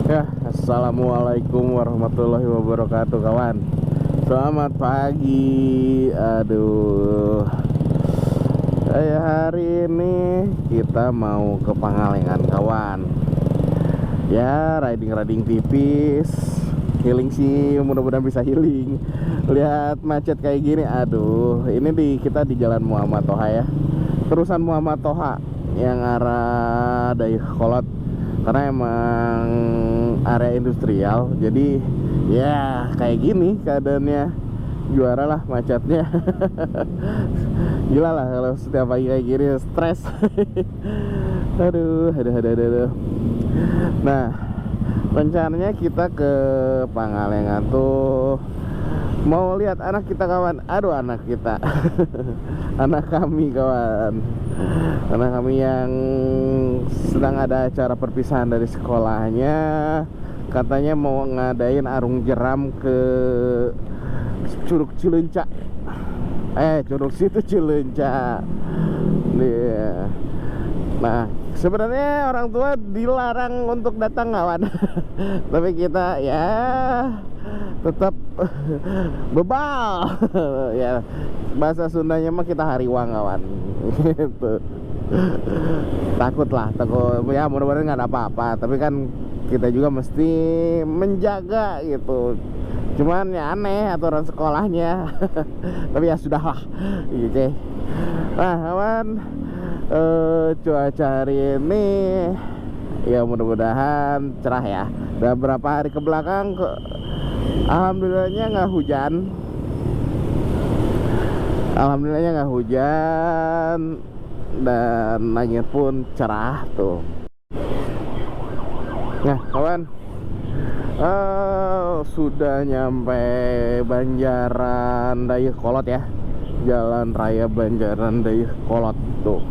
Ya, assalamualaikum warahmatullahi wabarakatuh kawan. Selamat pagi. Aduh, hari ini kita mau ke Pangalengan kawan. Ya, riding tipis. Healing sih, mudah-mudahan bisa healing. Lihat macet kayak gini, aduh. Ini kita di Jalan Muhammad Toha ya. Terusan Muhammad Toha yang arah Dayakolot. Karena emang area industrial, jadi ya kayak gini keadaannya. Juara lah macetnya. Gila lah kalau setiap pagi kayak gini, stres. aduh. Nah, rencananya kita ke Pangalengan tuh mau lihat anak kita kawan. Aduh, anak kita. Anak kami kawan. Anak kami yang sedang ada acara perpisahan dari sekolahnya. Katanya mau ngadain arung jeram ke Curug Cileunca. Curug situ Cileunca. Nah, sebenarnya orang tua dilarang untuk datang kawan. Tapi kita ya tetap bebal. Ya, bahasa Sundanya mah kita hariwang kawan. Gitu. Takut ya, mudah-mudahan nggak ada apa-apa, tapi kan kita juga mesti menjaga gitu. Cuman ya aneh aturan sekolahnya. Tapi ya sudahlah. Oke. Nah kawan, cuaca hari ini ya mudah-mudahan cerah ya. Udah berapa hari ke belakang alhamdulillahnya nggak hujan. Alhamdulillahnya nggak hujan dan langit pun cerah tuh. Nah kawan, sudah nyampe Banjaran Dayakolot ya. Jalan Raya Banjaran Dayakolot tuh.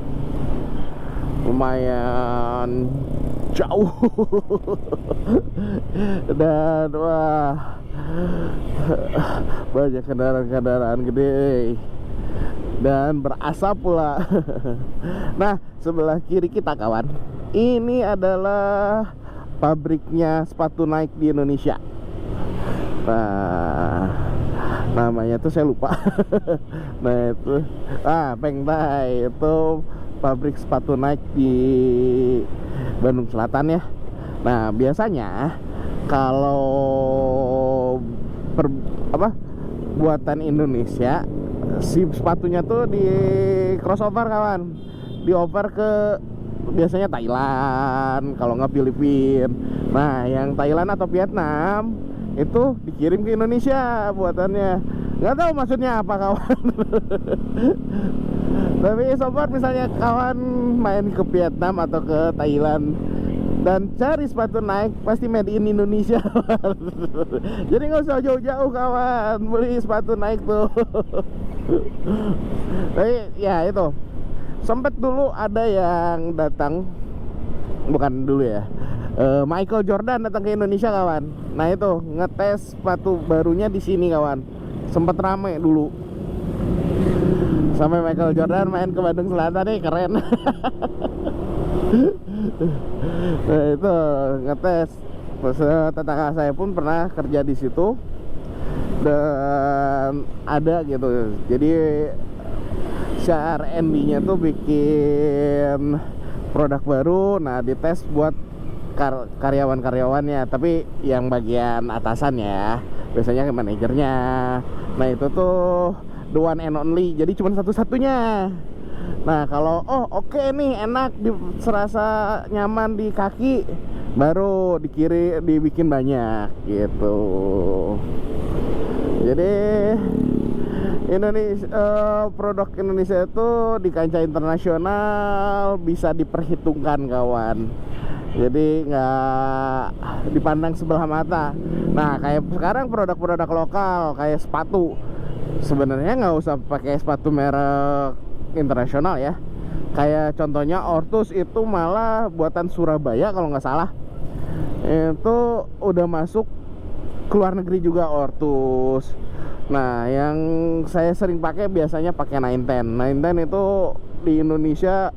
Lumayan jauh. Dan wah, banyak kendaraan-kendaraan gede dan berasap pula. Nah, sebelah kiri kita kawan, ini adalah pabriknya sepatu Nike di Indonesia. Nah, namanya tuh saya lupa. Nah itu Pengtai, itu pabrik sepatu Nike di Bandung Selatan ya. Nah biasanya kalau buatan Indonesia, si sepatunya tuh di crossover kawan, diover ke biasanya Thailand, kalau nggak Filipina. Nah yang Thailand atau Vietnam itu dikirim ke Indonesia buatannya. Nggak tahu maksudnya apa kawan. Tapi sobat, misalnya kawan main ke Vietnam atau ke Thailand dan cari sepatu Nike, pasti made in Indonesia. Jadi nggak usah jauh-jauh kawan beli sepatu Nike tuh. Tapi ya itu, sempet dulu ada yang datang, bukan dulu ya, Michael Jordan datang ke Indonesia kawan. Nah itu ngetes sepatu barunya di sini kawan. Sempet rame dulu. Sampai Michael Jordan main ke Bandung Selatan nih, keren. Nah itu ngetes. Tetangga saya pun pernah kerja di situ dan ada gitu. Jadi si R&D-nya tuh bikin produk baru. Nah dites buat karyawan-karyawannya, tapi yang bagian atasannya ya, biasanya ke manajernya. Nah itu tuh the one and only, jadi cuma satu-satunya. Nah kalau oke nih, enak, serasa nyaman di kaki, baru dibikin banyak gitu. Jadi produk Indonesia itu di kancah internasional bisa diperhitungkan kawan. Jadi nggak dipandang sebelah mata. Nah kayak sekarang produk-produk lokal kayak sepatu, sebenarnya nggak usah pakai sepatu merek internasional ya. Kayak contohnya Ortus itu malah buatan Surabaya kalau nggak salah. Itu udah masuk ke luar negeri juga Ortus. Nah yang saya sering pakai biasanya pakai 910. 910 itu di Indonesia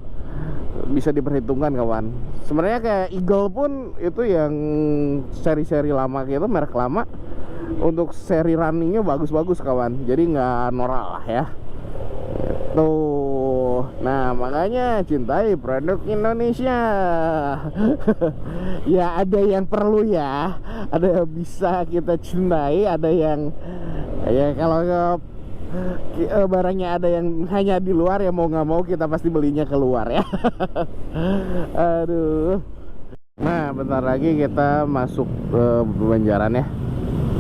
bisa diperhitungkan kawan. Sebenarnya kayak Eagle pun itu yang seri-seri lama gitu, merek lama, untuk seri runningnya bagus-bagus kawan. Jadi nggak norak lah ya. Tuh, nah makanya cintai produk Indonesia. Ya ada yang perlu ya, ada yang bisa kita cintai, ada yang ya kalau barangnya ada yang hanya di luar, ya mau nggak mau kita pasti belinya keluar ya. Aduh. Nah bentar lagi kita masuk ke Banjaran ya.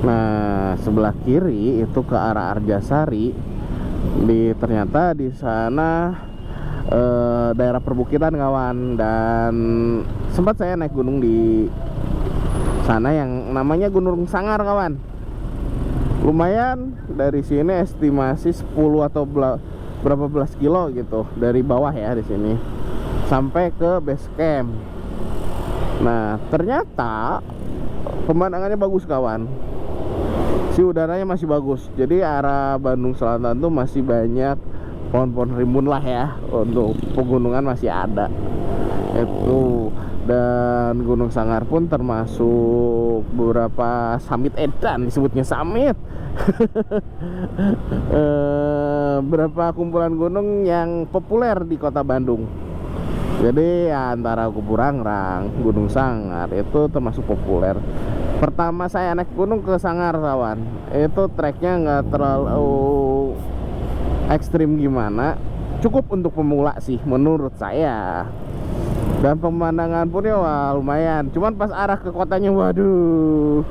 Nah sebelah kiri itu ke arah Arjasari. Ternyata di sana daerah perbukitan kawan, dan sempat saya naik gunung di sana yang namanya Gunung Sangar kawan. Lumayan, dari sini estimasi 10 atau berapa belas kilo gitu dari bawah ya di sini sampai ke base camp. Nah ternyata pemandangannya bagus kawan, si udaranya masih bagus. Jadi arah Bandung Selatan tuh masih banyak pohon-pohon rimbun lah ya, untuk pegunungan masih ada itu. Dan Gunung Sangar pun termasuk beberapa summit edan, disebutnya summit. Beberapa kumpulan gunung yang populer di kota Bandung. Jadi ya, antara Kubu Rangrang, Gunung Sangar itu termasuk populer. Pertama saya naik gunung ke Sangar kawan, itu treknya nggak terlalu ekstrim gimana, cukup untuk pemula sih menurut saya. Dan pemandangan pun ya wah, lumayan. Cuman pas arah ke kotanya, waduh,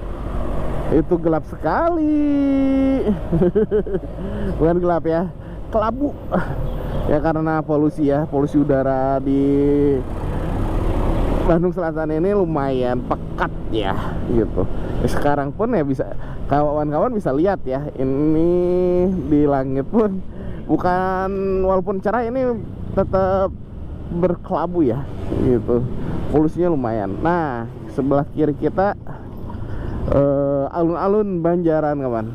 itu gelap sekali. Bukan gelap ya, kelabu. Ya karena polusi ya, polusi udara di Bandung Selatan ini lumayan pekat ya gitu. Sekarang pun ya bisa kawan-kawan bisa lihat ya, ini di langit pun bukan, walaupun cerah ini tetap berkelabu ya gitu, polusinya lumayan. Nah sebelah kiri kita alun-alun Banjaran kawan.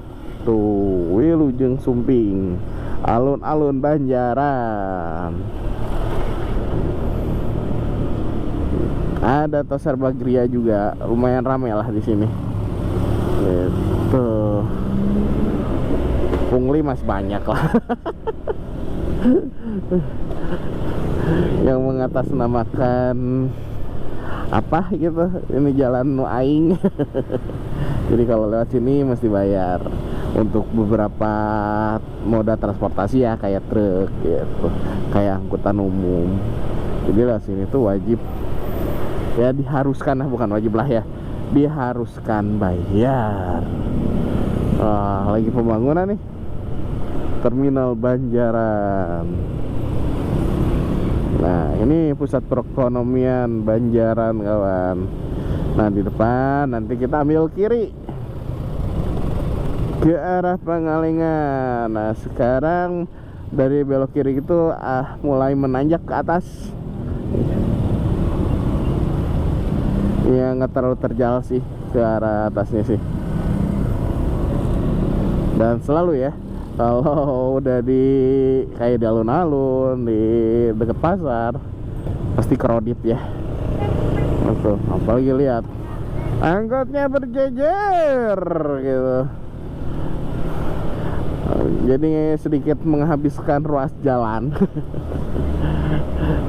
Tuh Wilujeng Sumping, alun-alun Banjaran. Ada Tosar Bagria juga, lumayan ramai lah di sini. Gitu. Pungli masih banyak lah. Yang mengatasnamakan apa gitu, ini jalan nu aing. Jadi kalau lewat sini mesti bayar untuk beberapa moda transportasi ya, kayak truk gitu, kayak angkutan umum. Jadi lewat sini tuh wajib ya, diharuskan lah, bukan wajib lah ya, diharuskan bayar. Lagi pembangunan nih Terminal Banjaran. Nah ini pusat perekonomian Banjaran kawan. Nah di depan nanti kita ambil kiri ke arah Pangalengan. Nah sekarang dari belok kiri itu mulai menanjak ke atas. Ya nggak terlalu terjal sih ke arah atasnya sih. Dan selalu ya, kalau udah di kayak di alun-alun, di deket pasar, pasti kredit ya. Tuh, apalagi lihat angkotnya berjejer gitu. Jadi sedikit menghabiskan ruas jalan.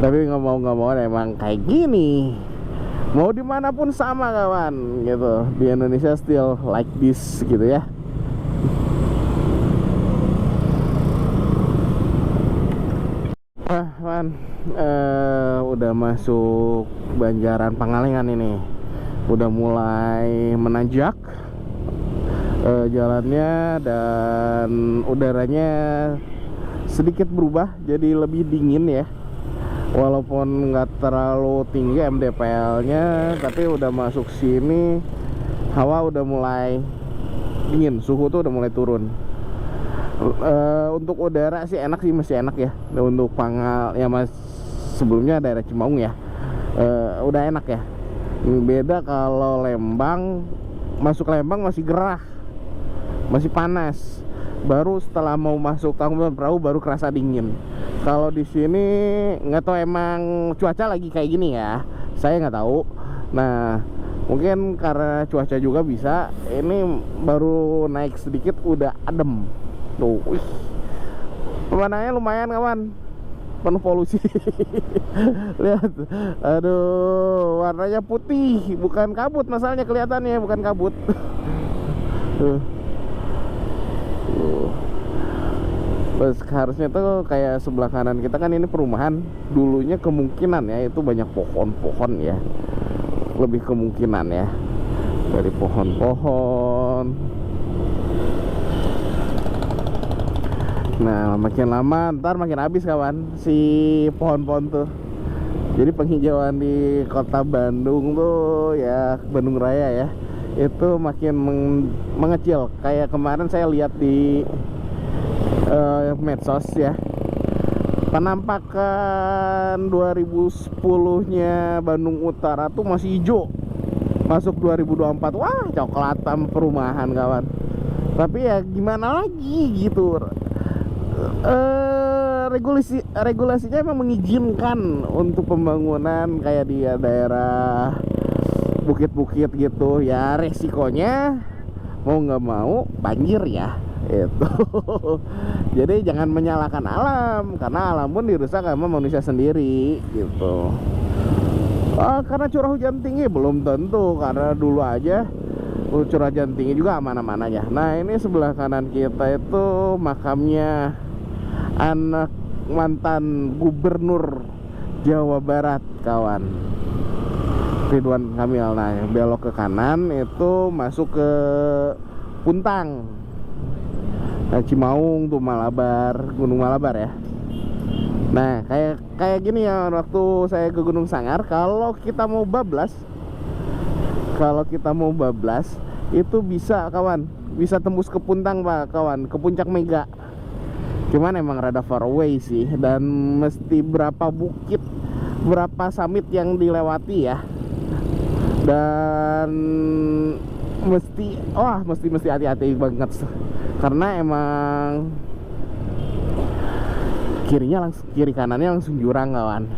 Tapi nggak mau emang kayak gini. Mau dimanapun sama kawan gitu. Di Indonesia still like this gitu ya. Udah masuk Banjaran Pangalengan ini, udah mulai menanjak jalannya, dan udaranya sedikit berubah jadi lebih dingin ya. Walaupun nggak terlalu tinggi MDPL-nya, tapi udah masuk sini hawa udah mulai dingin, suhu tuh udah mulai turun. Untuk udara sih enak sih, masih enak ya. Untuk Pangal ya mas, sebelumnya daerah Cimaung ya, udah enak ya. Beda kalau Lembang, masuk Lembang masih gerah, masih panas. Baru setelah mau masuk Tangkuban Perahu baru kerasa dingin. Kalau di sini nggak tahu emang cuaca lagi kayak gini ya, saya nggak tahu. Nah, mungkin karena cuaca juga bisa. Ini baru naik sedikit udah adem. Tuh, wih. Pemandangannya lumayan kawan, penuh polusi. Lihat, aduh, warnanya putih, bukan kabut masalahnya, kelihatannya bukan kabut. Tuh. Terus harusnya tuh kayak sebelah kanan kita kan ini perumahan. Dulunya kemungkinan ya itu banyak pohon-pohon ya, lebih kemungkinan ya dari pohon-pohon. Nah, makin lama ntar makin habis kawan si pohon-pohon tuh. Jadi penghijauan di kota Bandung tuh ya, Bandung Raya ya, itu makin mengecil. Kayak kemarin saya lihat di medsos ya, penampakan 2010-nya Bandung Utara tuh masih hijau. Masuk 2024, wah coklatan perumahan kawan. Tapi ya gimana lagi gitu, regulasinya emang mengizinkan untuk pembangunan kayak di daerah bukit-bukit gitu ya. Resikonya mau nggak mau banjir ya itu. Jadi jangan menyalahkan alam, karena alam pun dirusak sama manusia sendiri gitu. Karena curah hujan tinggi belum tentu, karena dulu aja curah hujan tinggi juga aman-aman aja. Nah, ini sebelah kanan kita itu makamnya anak mantan gubernur Jawa Barat kawan, Ridwan Kamil. Nah, belok ke kanan itu masuk ke Puntang, Cimaung tuh, Malabar, Gunung Malabar ya. Nah, kayak gini ya, waktu saya ke Gunung Sangar, kalau kita mau bablas itu bisa kawan, bisa tembus ke Puntang pak kawan, ke Puncak Mega. Cuman emang rada far away sih, dan mesti berapa bukit, berapa summit yang dilewati ya. Dan mesti hati-hati banget, karena emang kiri kanannya langsung jurang kawan.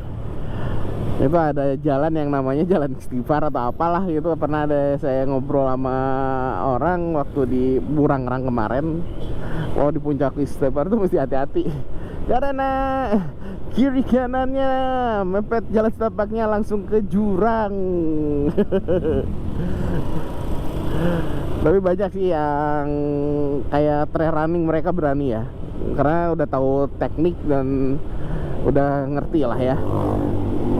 Itu ada jalan yang namanya jalan istighfar atau apalah gitu. Pernah ada saya ngobrol sama orang waktu di Burangrang kemarin. Oh, di puncak istighfar tuh mesti hati-hati, karena kiri kanannya mepet jalan setapaknya langsung ke jurang. Tapi banyak sih yang kayak trail running, mereka berani ya, karena udah tahu teknik dan udah ngerti lah ya.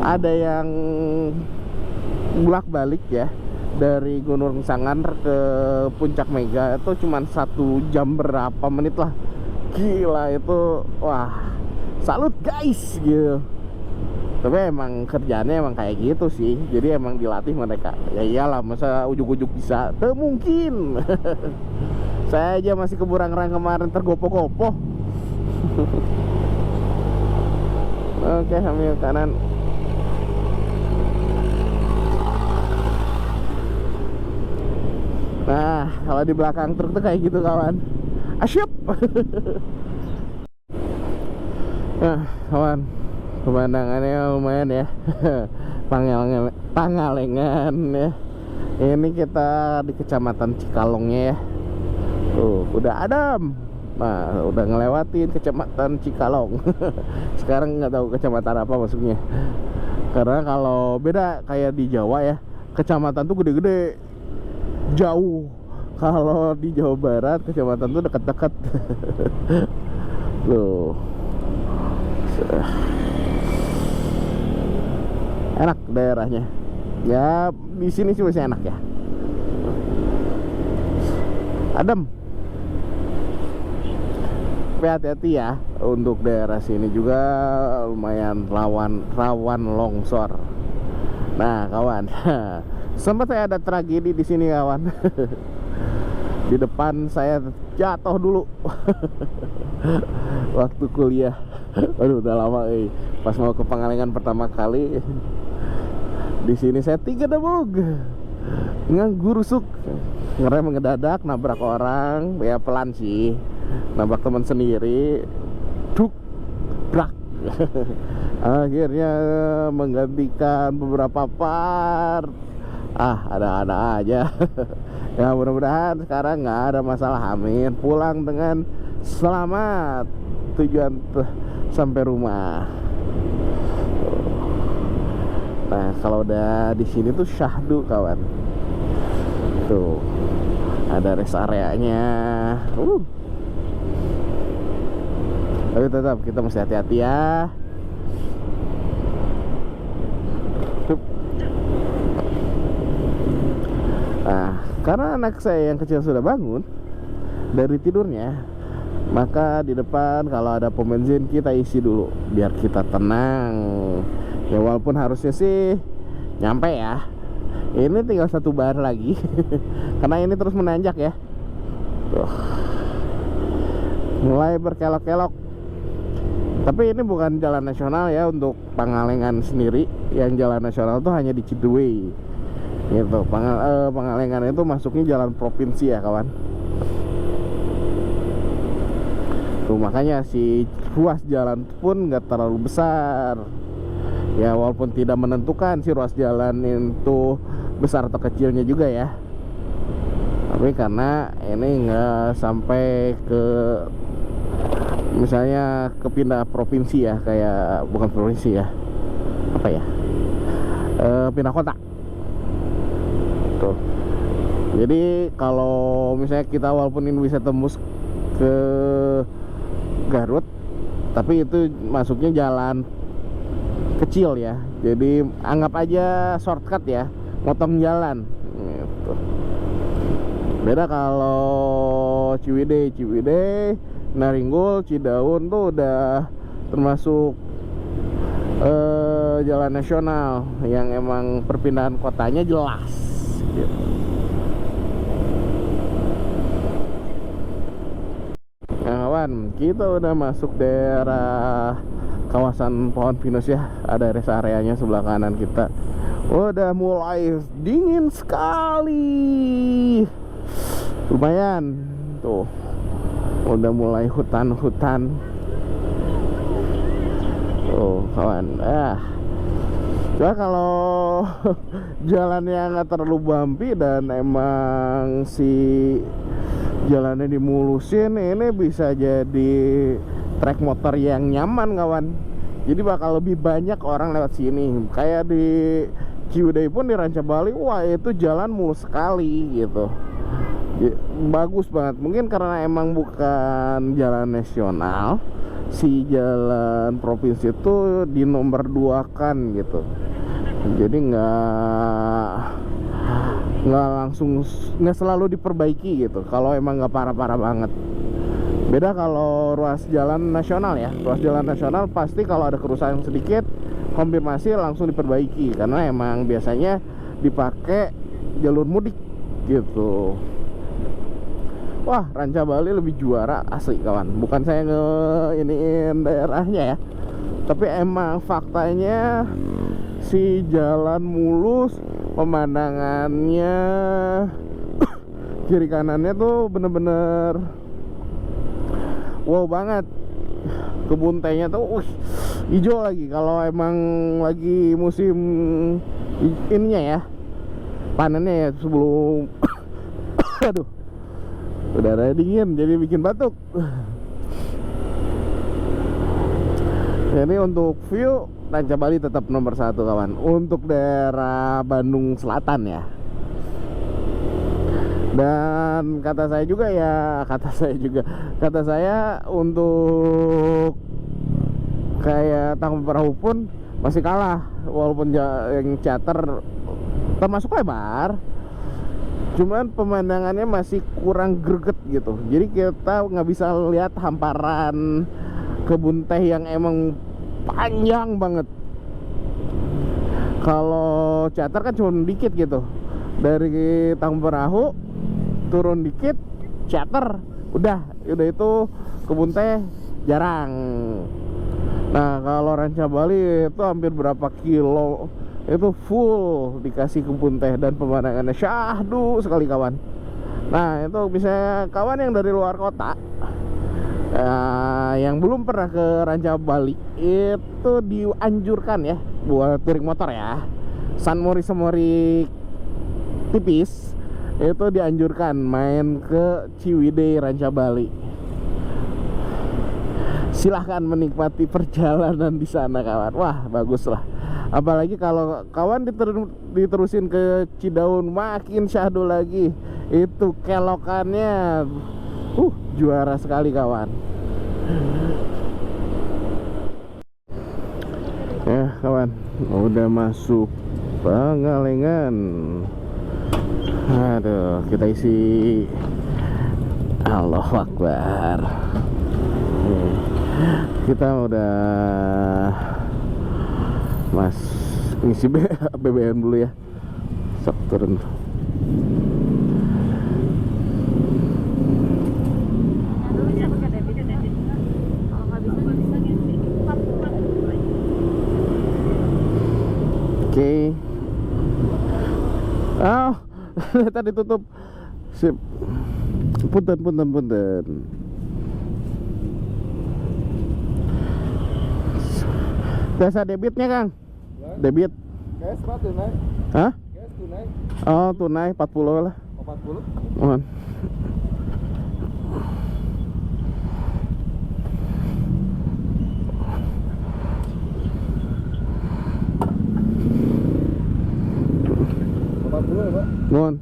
Ada yang bolak-balik ya dari Gunung Sangar ke Puncak Mega itu cuman 1 jam berapa menit lah. Gila itu, wah salut guys gitu. Tapi emang kerjaannya emang kayak gitu sih, jadi emang dilatih mereka. Ya iyalah, masa ujuk-ujuk bisa? Tuh mungkin. Saya aja masih ke Burangrang kemarin tergopoh-gopoh. Oke, ambil kanan. Nah, kalau di belakang truk tuh kayak gitu kawan. Asyap. Nah kawan, pemandangannya lumayan ya. Pangalengan ya. Ini kita di Kecamatan Cikalongnya ya. Tuh, udah adem. Nah, udah ngelewatin Kecamatan Cikalong. Sekarang nggak tahu kecamatan apa masuknya. Karena kalau beda kayak di Jawa ya, kecamatan tuh gede-gede, jauh. Kalau di Jawa Barat kecamatan tuh dekat-dekat. Loh. Enak daerahnya. Ya, di sini sih masih enak ya. Adem. Tapi hati-hati ya, untuk daerah sini juga lumayan rawan longsor. Nah, kawan. Sempat saya ada tragedi di sini kawan. Di depan saya jatuh dulu. Waktu kuliah. Aduh, udah lama pas mau ke Pangalengan pertama kali. Di sini saya 3 debug. Ngurusuk. Ngerem ngedadak, nabrak orang. Ya pelan sih. Nabrak teman sendiri. Duk, brak. Akhirnya menggantikan beberapa part. Ada aja. Ya mudah-mudahan sekarang nggak ada masalah, amin. Pulang dengan selamat, tujuan sampai rumah. Nah kalau udah di sini tuh syahdu kawan. Tuh ada rest areanya. Tapi tetap kita mesti hati-hati ya. Nah, karena anak saya yang kecil sudah bangun dari tidurnya, maka di depan kalau ada pom bensin kita isi dulu biar kita tenang. Ya walaupun harusnya sih nyampe ya. Ini tinggal 1 bar lagi. Karena ini terus menanjak ya. Tuh. Mulai berkelok-kelok. Tapi ini bukan jalan nasional ya untuk Pangalengan sendiri. Yang jalan nasional tuh hanya di Cidewey. Gitu. Pangalengan itu masuknya jalan provinsi ya kawan. Tuh makanya si ruas jalan pun nggak terlalu besar. Ya walaupun tidak menentukan si ruas jalan itu besar atau kecilnya juga ya. Tapi karena ini nggak sampai ke misalnya kepindah provinsi ya, kayak bukan provinsi ya, apa ya, pindah kota. Tuh. Jadi kalau misalnya kita walaupun ini bisa tembus ke Garut, tapi itu masuknya jalan kecil ya. Jadi anggap aja shortcut ya, motong jalan gitu. Beda kalau Ciwidey, Naringgul, Cidaun tuh udah termasuk jalan nasional yang emang perpindahan kotanya jelas gitu. Nah kawan, kita udah masuk daerah kawasan pohon pinus ya. Ada rest areanya sebelah kanan kita. Udah mulai dingin sekali. Lumayan tuh. Udah mulai hutan-hutan. Tuh kawan. Coba kalau jalannya nggak terlalu bumpy dan emang si jalannya dimulusin, ini bisa jadi trek motor yang nyaman kawan. Jadi bakal lebih banyak orang lewat sini. Kayak di Ciwidey pun di Ranca Bali, wah itu jalan mulus sekali gitu. Bagus banget. Mungkin karena emang bukan jalan nasional, si jalan provinsi itu di nomor 2 kan gitu. Jadi nggak langsung, nggak selalu diperbaiki gitu. Kalau emang nggak parah-parah banget. Beda kalau ruas jalan nasional ya. Ruas jalan nasional pasti kalau ada kerusakan sedikit, konfirmasi langsung diperbaiki. Karena emang biasanya dipakai jalur mudik gitu. Wah, Ranca Bali lebih juara asli kawan. Bukan saya nge-iniin daerahnya ya, tapi emang faktanya si jalan mulus, pemandangannya kiri kanannya tuh bener-bener wow banget. Kebun tehnya tuh hijau lagi. Kalau emang lagi musim ininya ya, panennya ya, sebelum aduh, udara dingin jadi bikin batuk. Jadi untuk view Ranca Bali tetap nomor 1 kawan. Untuk daerah Bandung Selatan ya. Dan kata saya untuk kayak Tangkuban Perahu pun masih kalah. Walaupun yang charter termasuk lebar, cuman pemandangannya masih kurang greget gitu. Jadi kita nggak bisa lihat hamparan kebun teh yang emang panjang banget. Kalau charter kan cuma dikit gitu. Dari Tangkuban Perahu turun dikit, charter udah itu kebun teh jarang. Nah kalau Ranca Bali itu hampir berapa kilo itu full dikasih kebun teh dan pemandangannya syahdu sekali kawan. Nah itu misalnya kawan yang dari luar kota Yang belum pernah ke Ranca Bali itu dianjurkan ya buat touring motor ya. San Mori tipis itu dianjurkan main ke Ciwidey Ranca Bali. Silahkan menikmati perjalanan di sana kawan. Wah bagus lah. Apalagi kalau kawan diterusin ke Cidaun makin syahdu lagi. Itu kelokannya juara sekali kawan. Ya kawan, udah masuk Pangalengan. Aduh, kita isi. Allahu Akbar. Kita udah ngisi BBM dulu ya. Sok turun. Oke. Tadi tutup. Sip. Punten. Biasa debitnya Kang? Debit. Cash Pak, tunai. Hah? Cash tunai. Oh tunai 40 lah. Oh, 40. Mohon. Ya, Pak. Mohon.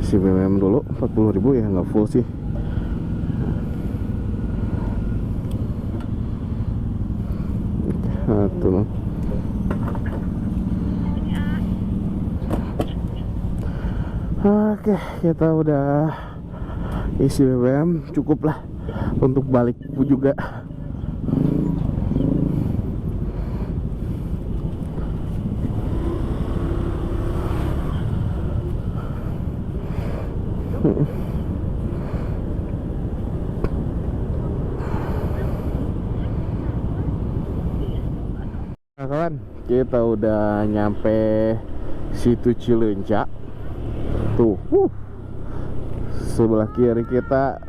Si BBM dulu 40.000 ya, nggak full sih. Tuh. Oke, kita udah isi BBM, cukup lah untuk balik juga. Nah kawan, kita udah nyampe situ Cileunca. Tuh, sebelah kiri kita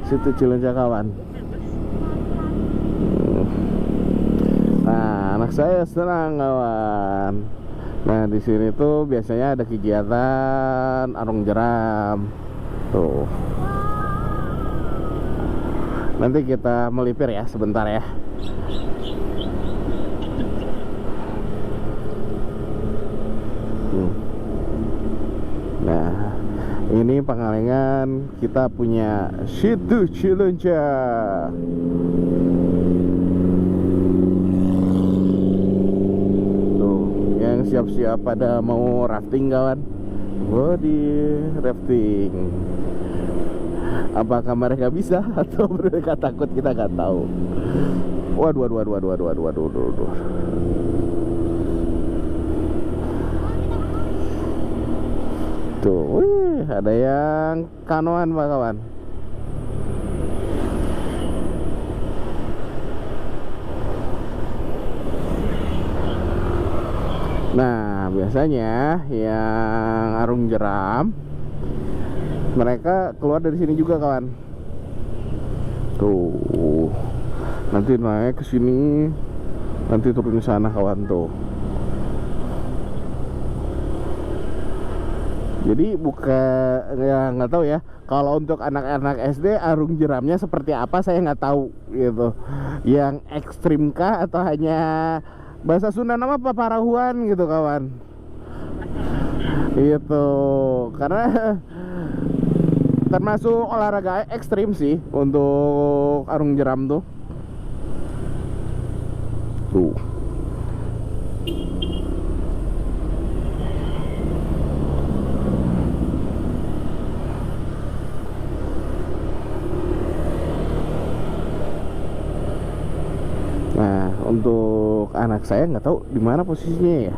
situ Cileunca kawan. Nah, anak saya senang kawan. Nah, di sini tuh biasanya ada kegiatan arung jeram. Tuh. Nanti kita melipir ya sebentar ya. Nah, ini Pangalengan, kita punya situ Cileunca. Tuh, yang siap-siap pada mau rafting kawan. Body rafting. Apakah mereka bisa atau mereka takut, kita nggak tahu. Waduh. Tuh, wih, ada yang kanoan pak kawan. Nah, biasanya yang arung jeram mereka keluar dari sini juga kawan. Tuh, nanti naik ke sini, nanti turun ke sana kawan tuh. Jadi bukan ya, nggak tahu ya. Kalau untuk anak-anak SD arung jeramnya seperti apa saya nggak tahu gitu. Yang ekstrim kah atau hanya bahasa Sunda nama paparahuan gitu kawan. Gitu. Karena termasuk olahraga ekstrim sih untuk arung jeram tuh. Tuh. Nah, untuk anak saya nggak tahu di mana posisinya ya.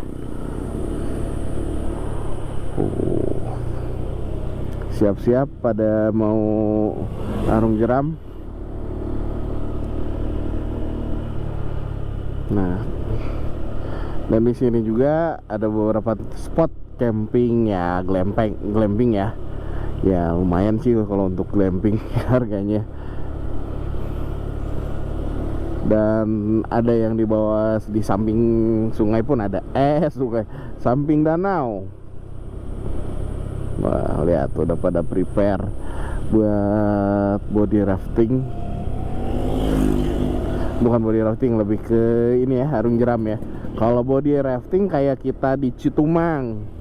Siap-siap pada mau arung jeram. Nah, dan di sini juga ada beberapa spot camping ya, glamping ya, Ya lumayan sih kalau untuk glamping harganya. Dan ada yang di bawah, di samping sungai pun ada. Sungai, samping danau. Wah, lihat udah pada prepare buat body rafting. Bukan body rafting, lebih ke ini ya, arung jeram ya. Kalau body rafting kayak kita di Citumang.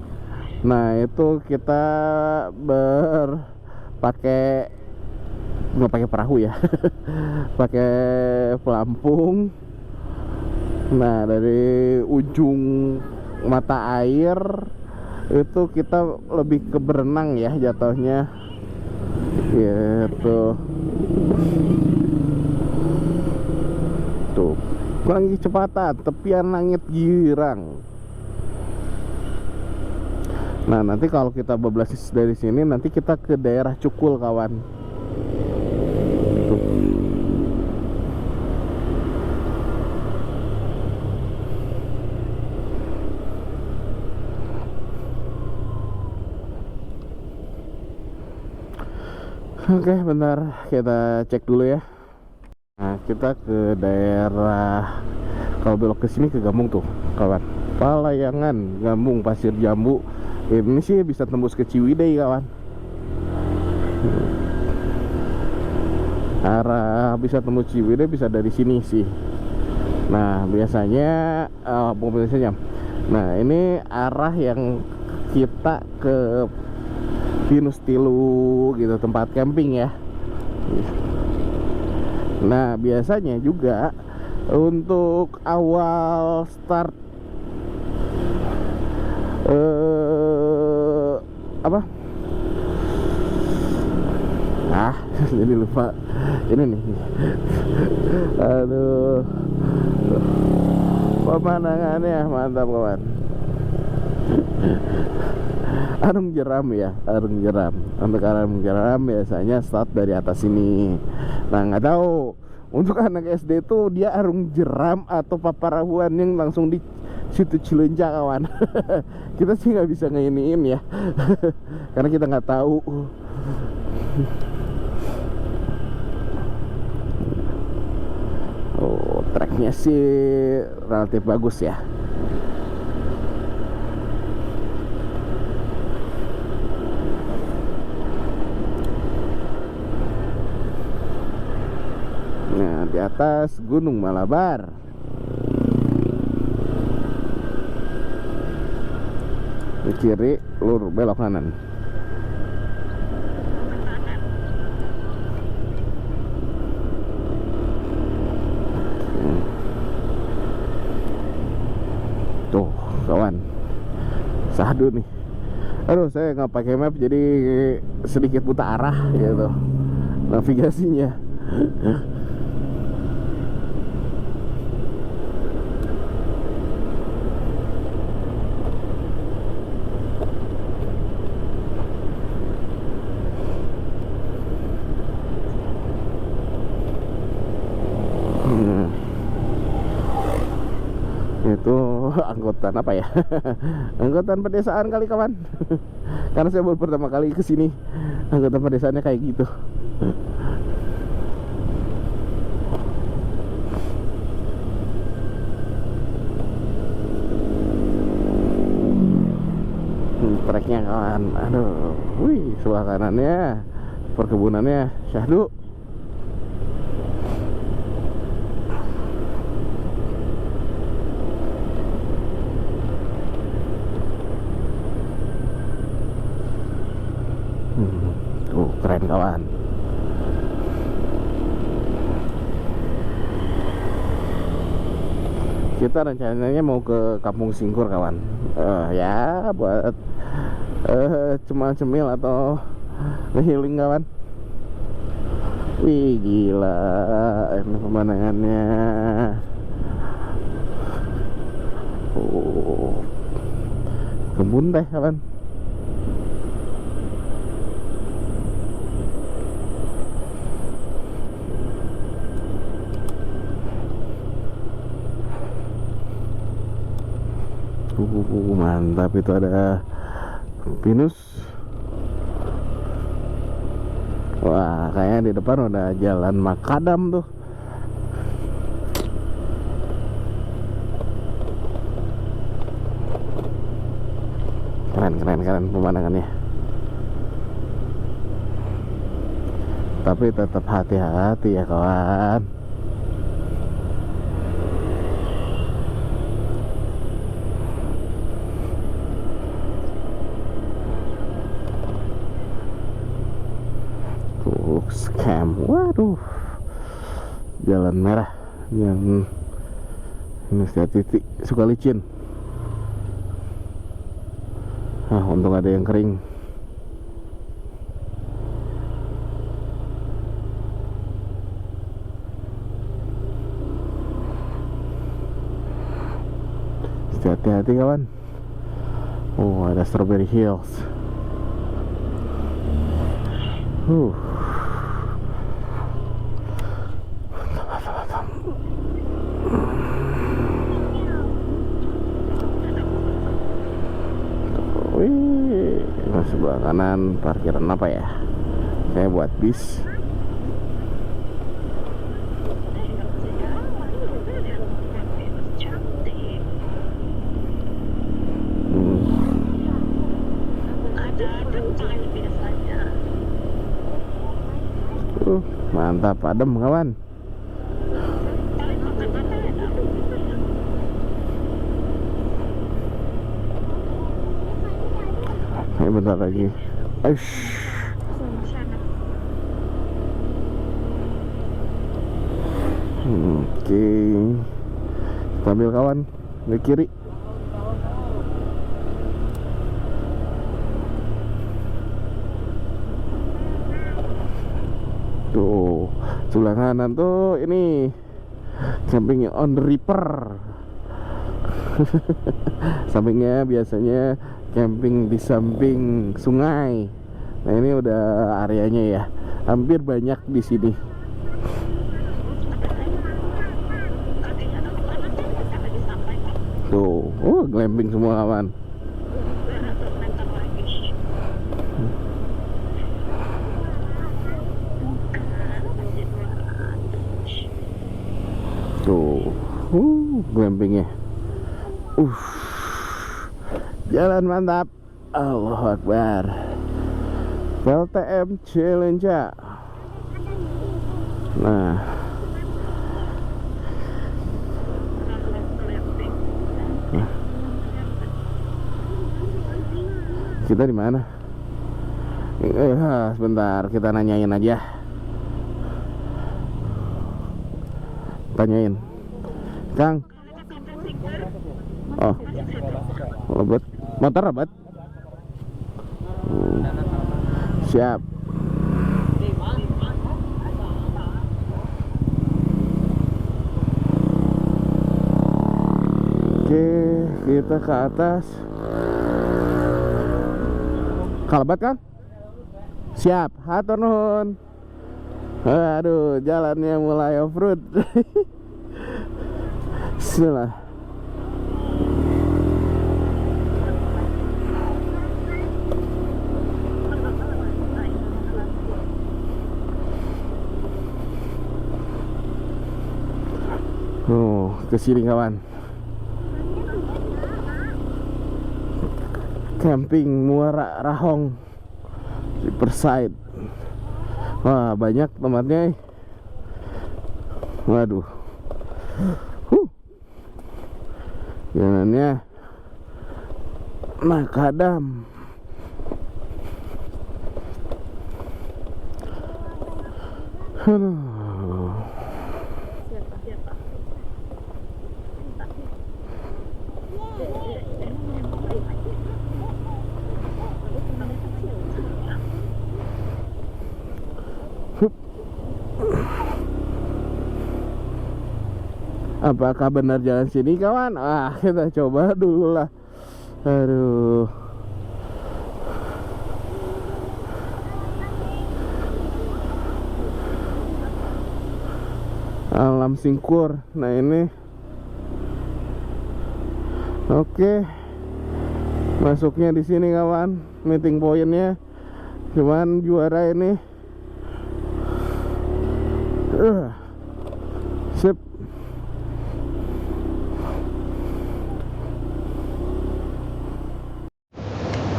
Nah, itu kita pakai, nggak pakai perahu ya. Pakai pelampung. Nah, dari ujung mata air itu kita lebih ke berenang ya jatuhnya gitu. Tuh, kurangi kecepatan, tepian langit girang. Nah, nanti kalau kita bablas dari sini, nanti kita ke daerah Cukul kawan. Tuh. Oke, bentar kita cek dulu ya. Nah, kita ke daerah, kalau belok ke sini ke Gambung tuh, kawan. Palayangan, Gambung, Pasir Jambu. Ini sih bisa tembus ke Ciwidey, kawan. Arah bisa tembus Ciwidey bisa dari sini sih. Nah, biasanya biasanya. Nah, ini arah yang kita ke Pinus Tilu gitu, tempat camping ya. Nah, biasanya juga untuk awal start jadi lupa ini nih. Aduh, pemandangannya mantap kawan. Arung jeram ya, arung jeram. Untuk arung jeram biasanya start dari atas sini. Nah, nggak tahu untuk anak SD itu dia arung jeram atau paparahuan yang langsung di situ Cilenca kawan. Kita sih nggak bisa ngeiniin ya. Karena kita nggak tahu. Oh, tracknya sih relatif bagus ya. Nah, di atas Gunung Malabar. Di kiri lurus belok kanan. Tuh, kawan. Sahdu nih. Aduh, saya nggak pakai map jadi sedikit buta arah gitu navigasinya. Itu angkutan apa ya? Angkutan pedesaan kali kawan. Karena saya baru pertama kali kesini, angkutan pedesaannya kayak gitu. Treknya kawan, aduh, wih, sebelah kanannya perkebunannya syahdu. Tuh, keren kawan. Kita rencananya mau ke Kampung Singkur kawan. Ya buat cemil atau healing kawan. Wih, gila ini pemandangannya. Oh, kebun teh kawan. Mantap, itu ada pinus. Wah, kayaknya di depan udah jalan makadam tuh. Keren pemandangannya. Tapi tetap hati-hati ya kawan. Scam, waduh, jalan merah yang ini titik suka licin. Untung ada yang kering. Hati-hati kawan. Oh, ada Strawberry Hills. Wih, sebelah kanan parkiran apa ya? Kayak buat bis. Mantap, adem kawan. Ini bentar lagi. Aish. Oke. Sambil kawan di kiri. Tuh, sebelah kanan tuh ini camping on the river. Sampingnya biasanya camping di samping sungai. Nah, ini udah areanya ya. Hampir banyak di sini. Tuh, glamping semua kawan. Tuh, glampingnya. Jalan mantap. Allahu Akbar. VLTM Challenge. Nah, kita di mana? Sebentar, kita nanyain aja. Tanyain, Kang. Oh, obat motor obat. Siap. Oke, kita ke atas. Kalabat kan? Siap, hatur nuhun. Aduh, jalannya mulai off-road. Bismillah. Kesini kawan. Camping Muara Rahong Riverside. Wah, banyak tempatnya. Waduh. Jalannya makadam. Apakah benar jalan sini kawan? Kita coba dulu lah. Aduh. Alam Singkur. Nah ini. Oke. Masuknya di sini kawan. Meeting pointnya. Cuman juara ini Sip.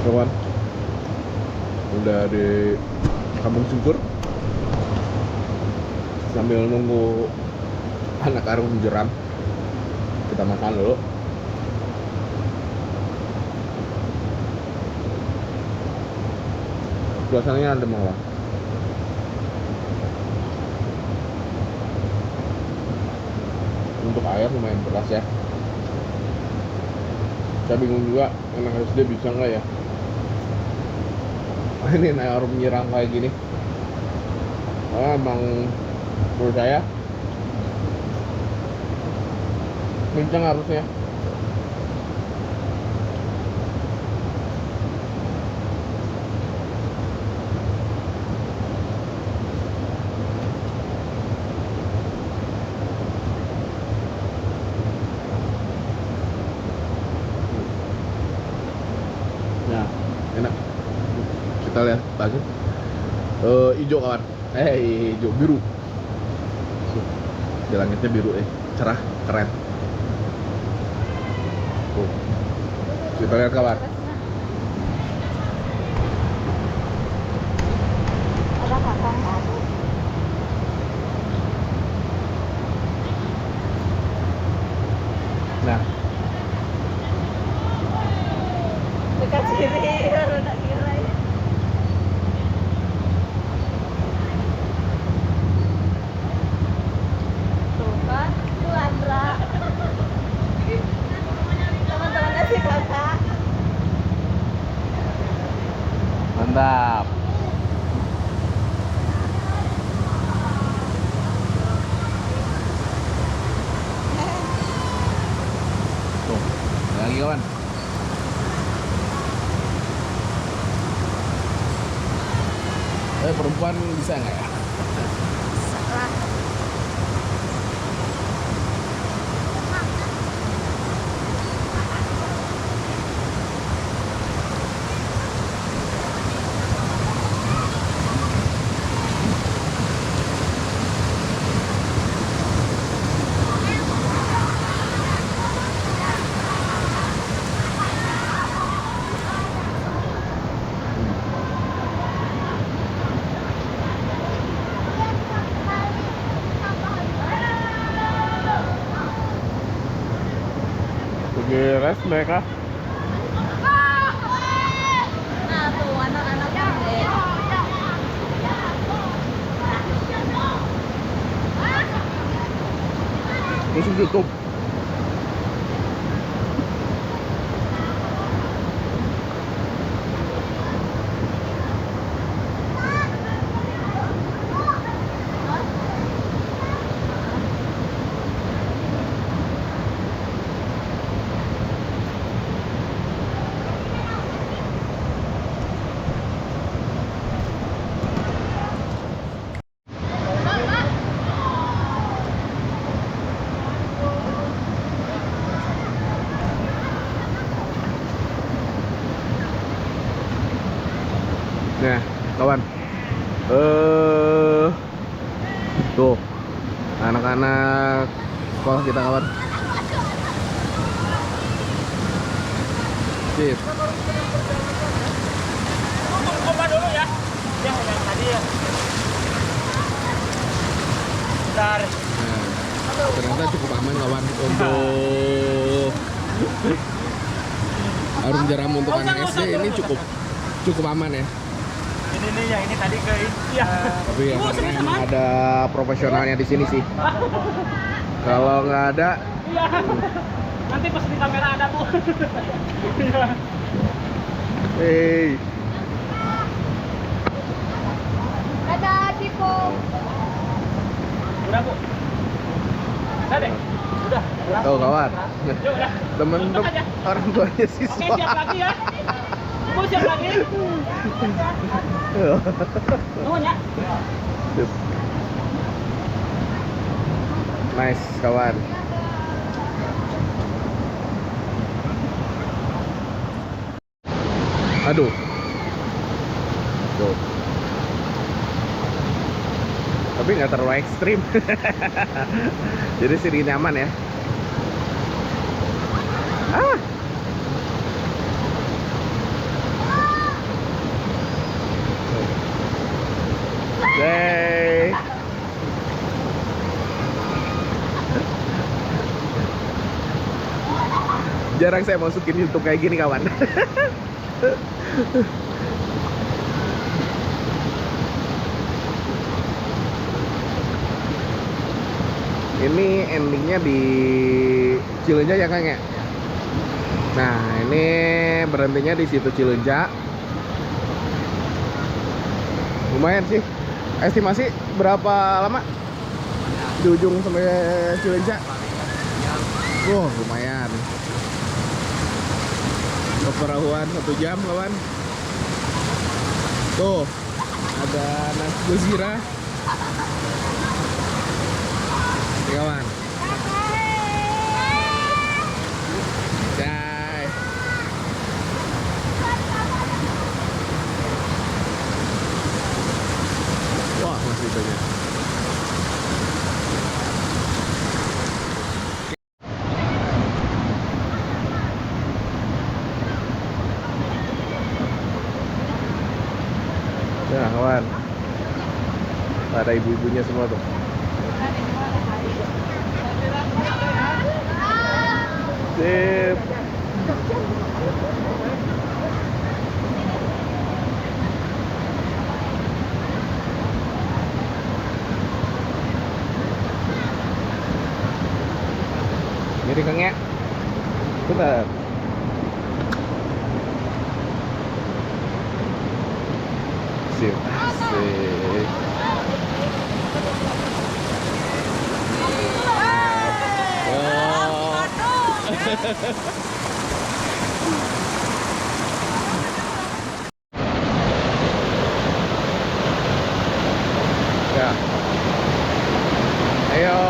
Kawan, udah di Kampung Sungkur. Sambil nunggu anak Arum jeram, kita makan dulu. Suasananya adem banget. Untuk air lumayan keras ya. Saya bingung juga anak SD bisa nggak ya ini naik Arum nyiram kayak gini. Emang menurut saya kencang harusnya. Nah, enak. Kita lihat lagi. Hijau kawan. Hijau biru. Di langitnya biru cerah, keren. Kita lihat kawan. Ada kakak aku. Nah, Dekat sini, baru nak kira ya. Tuh kan, tuh Andra. Teman-temannya si kakak. mantap. Tuh, ada lagi kawan. Perempuan bisa nggak ya? Salah. Beres mereka. Nah tuh anak-anak pendek. Terus YouTube. Nah, kawan. Tuh. Anak-anak sekolah kita kawan. Sip. Coba dulu ya. Yang tadi ya. Bentar. Nah, ternyata cukup aman kawan untuk Arum jeram untuk anak SD ini cukup aman ya. Ini nih yang ini tadi ke ya. Tapi ya karena emang ada profesionalnya di sini sih. Kalau nggak ada, Iya. Nanti pas di kamera ada bu. hey, Dadah, Cipo. Udah bu. Udah deh. Udah. tuh kawan, Yuk udah. temen Tutup aja. orang tuanya Oke siswa. siap lagi ya. Bu siap lagi. Nuhun ya. Sip. Nice kawan. Aduh. Tuh. Tapi nggak terlalu ekstrim. Jadi sih nyaman ya. Ah. Yay. Jarang saya masukin YouTube kayak gini kawan. Ini endingnya di Cileunca ya Kang ya. Nah ini berhentinya di situ Cileunca. Lumayan sih. Estimasi berapa lama di ujung sampai Cileunca? Wah lumayan. Perahuan 1 jam kawan. Tuh ada nasi gozira nih, kawan. Hai. Wah masih banyak. Nah kawan, ada ibu-ibunya semua tuh. Sip. Jadi Kang ya, bentar. Sip. Asik. Oh. Ya. Ayo.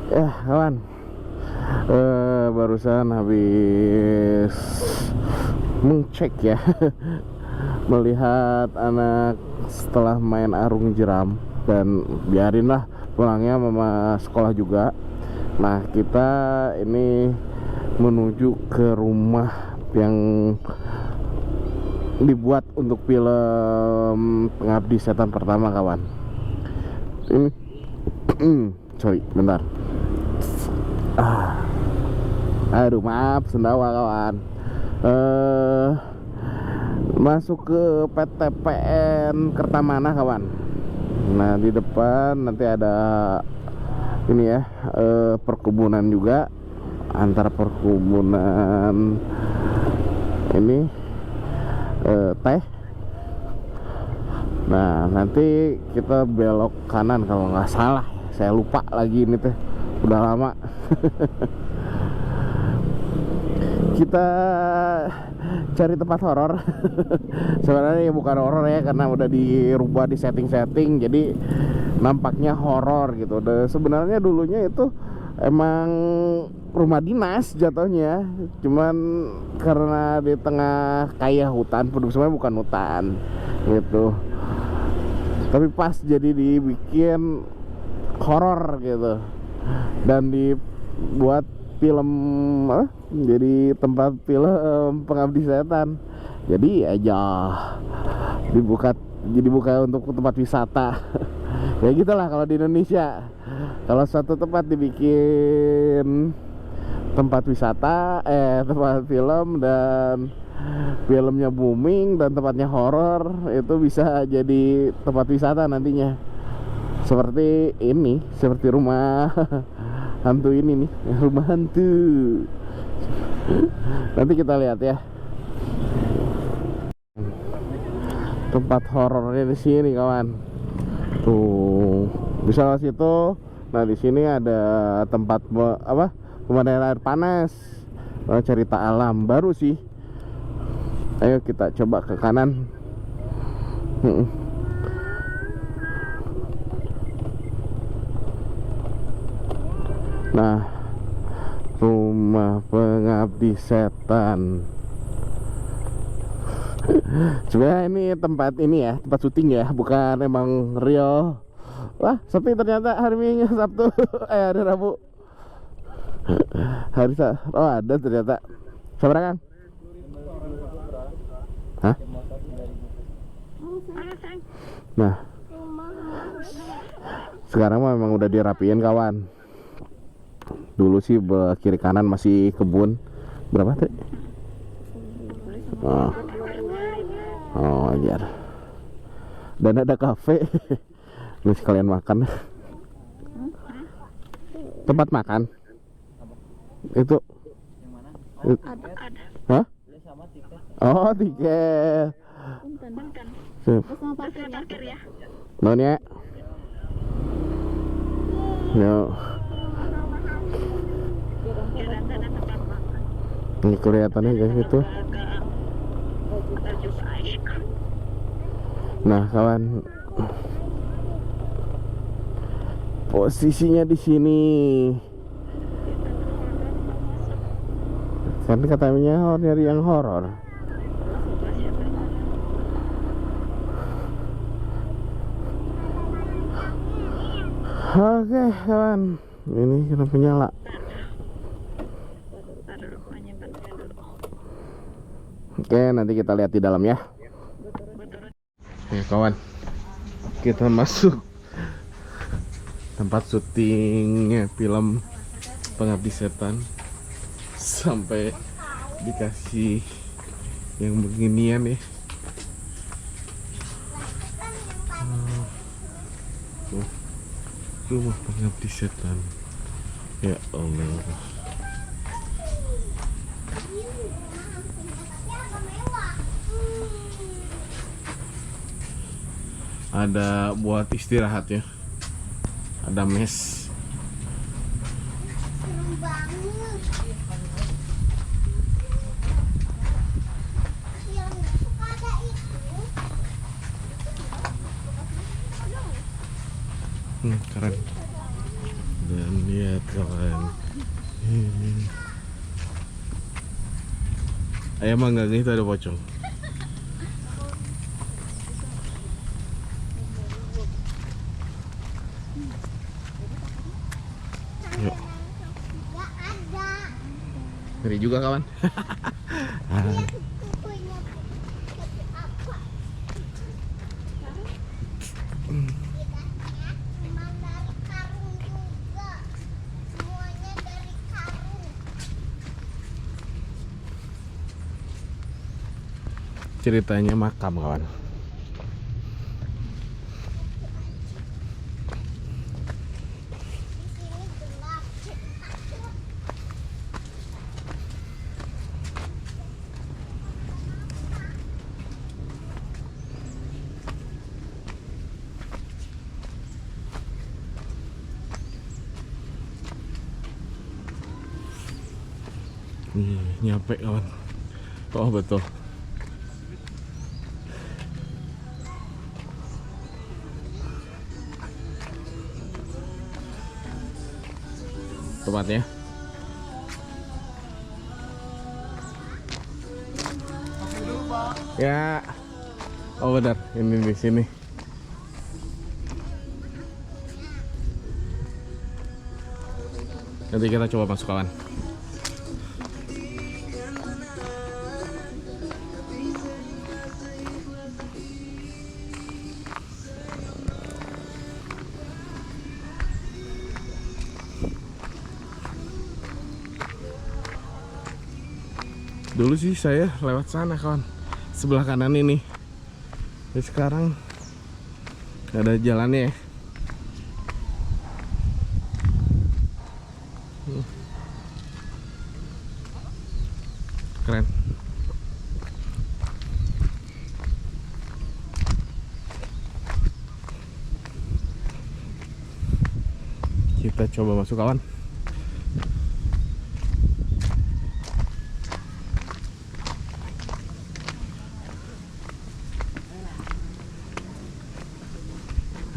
Ya kawan, barusan habis mengcek ya, melihat anak setelah main arung jeram, dan biarinlah pulangnya mama sekolah juga. Nah kita ini menuju ke rumah yang dibuat untuk film Pengabdi Setan pertama kawan. Ini sorry bentar. Aduh maaf sendawa kawan. Masuk ke PTPN Kertamana kawan. Nah di depan nanti ada ini ya, perkebunan juga, antara perkebunan ini teh. Nah nanti kita belok kanan kalau nggak salah, saya lupa lagi ini teh, udah lama. Kita cari tempat horor. Sebenarnya ya bukan horor ya, karena udah dirubah, di setting jadi nampaknya horor gitu. Dan sebenarnya dulunya itu emang rumah dinas jatuhnya, cuman karena di tengah kayak hutan, penduduk sebenarnya bukan hutan gitu, tapi pas jadi dibikin horor gitu dan dibuat film jadi tempat film Pengabdi Setan. Jadi aja dibuka untuk tempat wisata. Ya gitulah kalau di Indonesia, kalau suatu tempat dibikin tempat wisata, tempat film, dan filmnya booming dan tempatnya horor, itu bisa jadi tempat wisata nantinya. Seperti ini, seperti rumah hantu ini nih, rumah hantu. Nanti kita lihat ya tempat horornya di sini kawan. Tuh bisa ke situ. Nah di sini ada tempat pemandian air panas, cerita alam baru sih. Ayo kita coba ke kanan. Nah, rumah pengabdi setan. Sebenarnya ini tempat syuting ya, bukan emang real. Wah, sepi ternyata hari Minggu, Sabtu, hari Rabu. Oh ada ternyata. Sabar Kang. Hah? Nah, sekarang memang udah dirapiin kawan. Dulu sih kiri kanan masih kebun. Berapa tadi? Oh ajar. Dan ada kafe. Ini sekalian makan. Tempat makan. Itu. Ada. Hah? Oh, tiket. Sip. Sama parkir ya. Non ya. Yo. Ini kelihatannya kayak gitu. Nah, kawan. Posisinya di sini. Kan katanya nyari yang horor. Oke kawan, ini kenapa nyala? Oke, nanti kita lihat di dalam ya. Oke kawan, kita masuk tempat syutingnya film Pengabdi Setan. Sampai dikasih yang beginian ya. Rumah Pengabdi Setan. Ya Allah. Ada buat istirahat ya. Ada mes. Keren. Dan lihat kawan. Ayam mangga itu ada pocong. Yuk. Ngeri juga kawan. Ceritanya makam kawan. Nyampe kawan. Oh betul. Tempatnya. Ya. Oh benar, ini di sini. Nanti kita coba masuk kawan. Dulu sih saya lewat sana kawan, sebelah kanan ini. Tapi sekarang gak ada jalannya ya. Keren. Kita coba masuk kawan.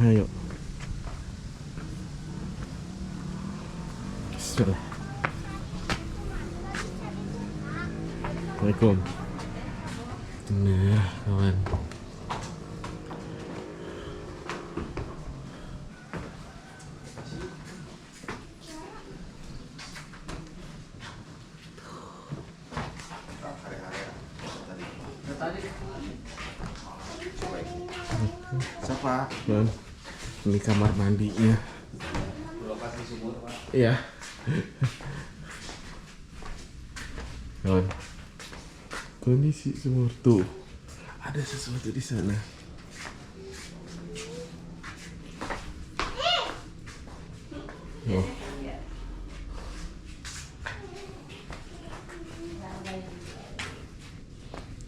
Ayo. Assalamualaikum. Nah, kawan. Siapa? Kawan, ini kamar mandinya. Iya. Kawan, kondisi sumur tuh ada sesuatu di sana. Oh.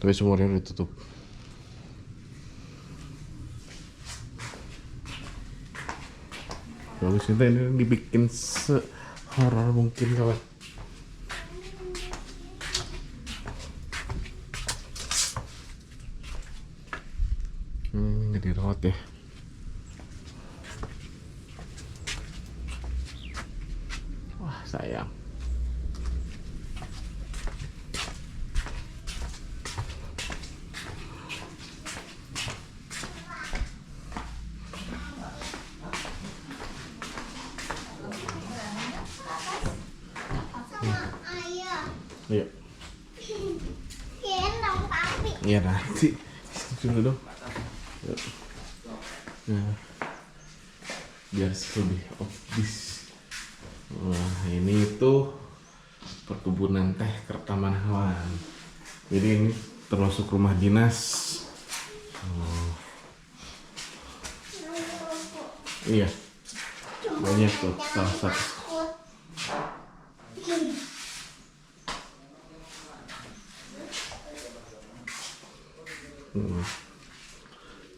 Tapi sumurnya udah tutup. Bagus, kita ini dibikin se-horor mungkin, kawan. Jadi rawat ya. Wah, sayang. Iya. Iya nanti. Tunggu dong. Yuk. Nah, biar lebih obvious. Wah, ini tuh perkebunan teh Kertaman Hewan. Jadi ini termasuk rumah dinas. Oh. Iya. Banyak tuh salah satu.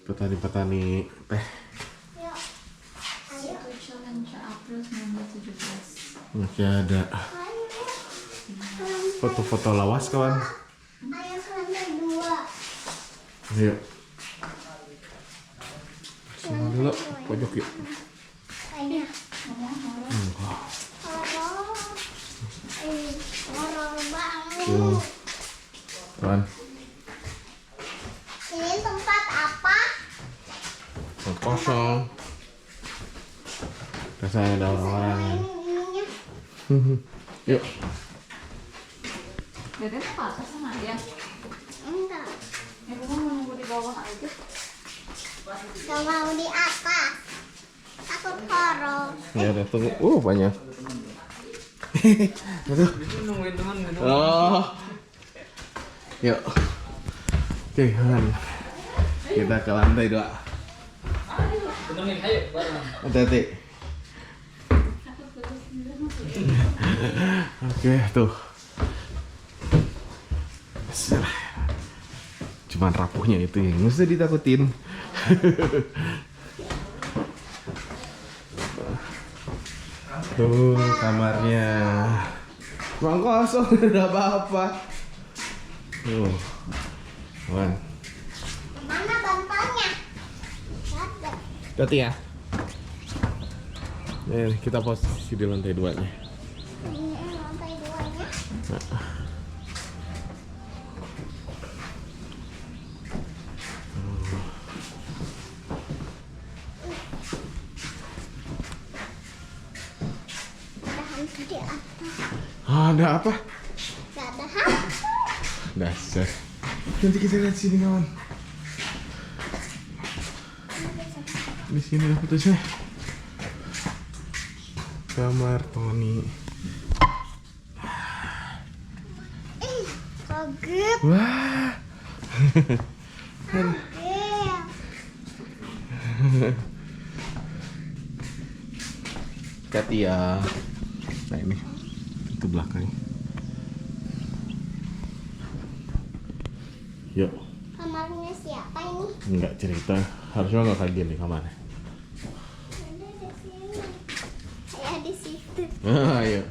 Petani-petani teh. Masih ada foto-foto lawas, kawan. Ayo. Semua dulu pojok yuk. Tuh, kawan. Ini tempat apa? Tempat kosong. Rasanya ada orang-orang. Yuk. Dede tuh ke atas sama dia? Enggak. Ibu mau nunggu di bawah aja. Gak mau di atas. Takut horor. Ya udah tunggu. Banyak. Aduh. Oh. Yuk. Oke, kawan. Kita ke lantai 2. Temenin, ayo bareng. Hati-hati. Oke, tuh. Cuman rapuhnya itu yang nggak usah ditakutin. Tuh kamarnya. Bang kosong, udah apa-apa. Tuh. Wan. Mana bantalnya? Ada. Hati ya. Kita posisi di lantai 2-nya. Ini lantai 2-nya. Ada hantu di atas. Ada apa? Gak ada hantu. Dasar. Nanti kita lihat sini, kawan. Di sini aku tulisnya. Kamar Tony. Kaget. Wah. Kaget. Hati ya. Nah ini itu belakang. Yuk. Kamarnya siapa ini? Enggak cerita. Harusnya nggak kaget nih kamarnya. Ada di sini. Saya di situ. Ayo.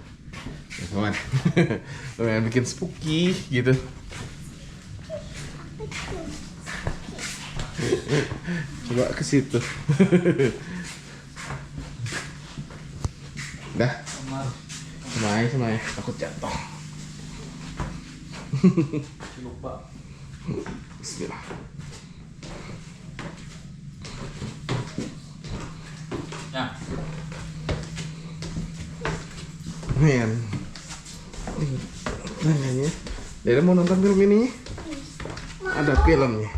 Ya, kawan. Pengen bikin spooky gitu. Coba ke situ. Dah. Semai, takut jatuh. Lupa. Bismillah. Ya. Men. Nanya. Dede mau nonton film ini? Ada filmnya.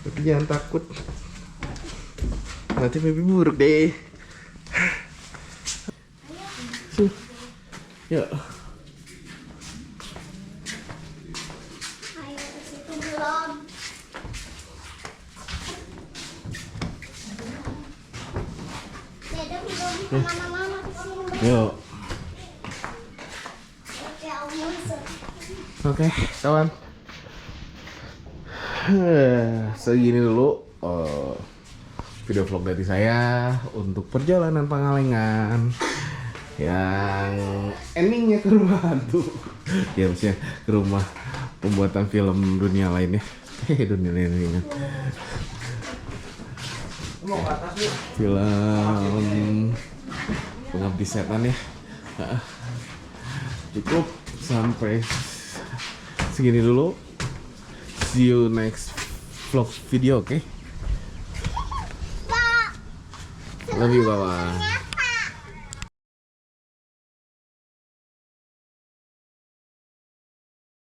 Tapi jangan takut. Nanti mimpi buruk deh. Yuk. Ayo ke situ belum. Dede belum kemana-mana kesini. Yuk. Oke, aku masuk. Oke, kawan. Segini dulu video vlog dari saya untuk perjalanan Pangalengan yang endingnya ke rumah hantu. Ya maksudnya ke rumah pembuatan film dunia lainnya. Dunia lainnya. Film Pengabdi Setan ya. Cukup sampai segini dulu. See you next vlog video, oke? Pak, Love you kawan.